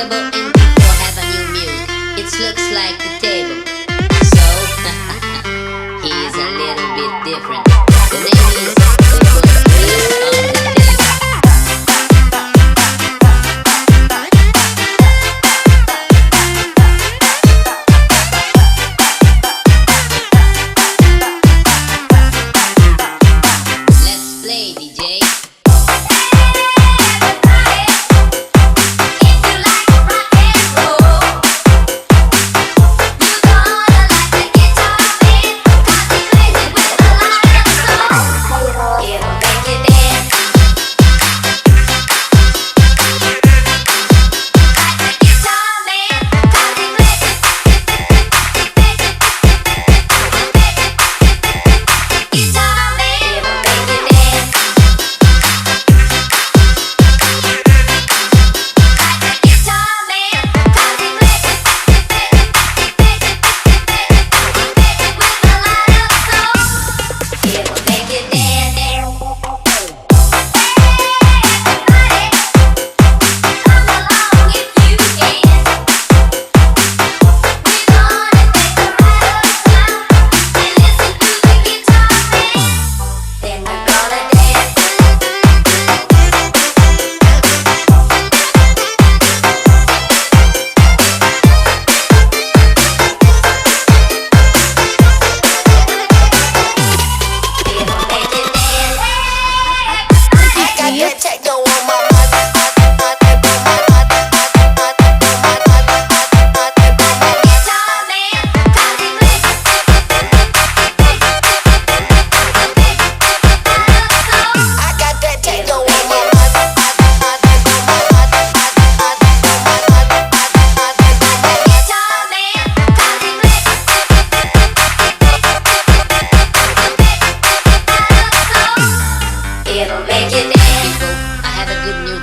double MP4 have a new music. It looks like the table. So, he's a little bit different. The name is SUPORT on the table. Let's play, DJ.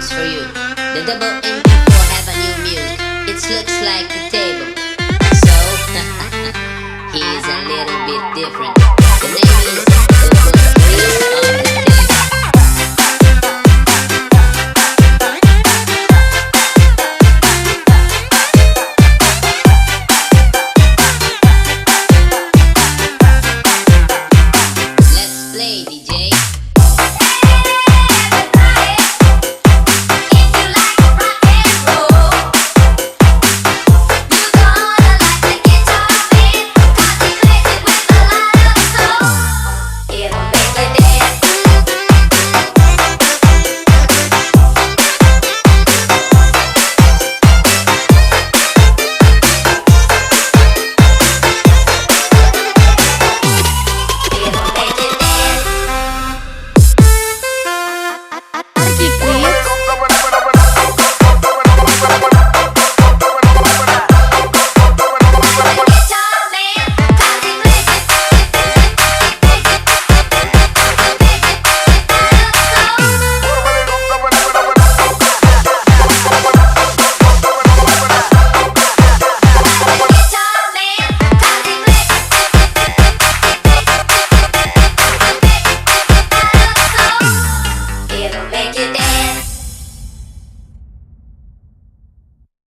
For you, the double MP4 have a new music. It looks like the table. So, he's a little bit different.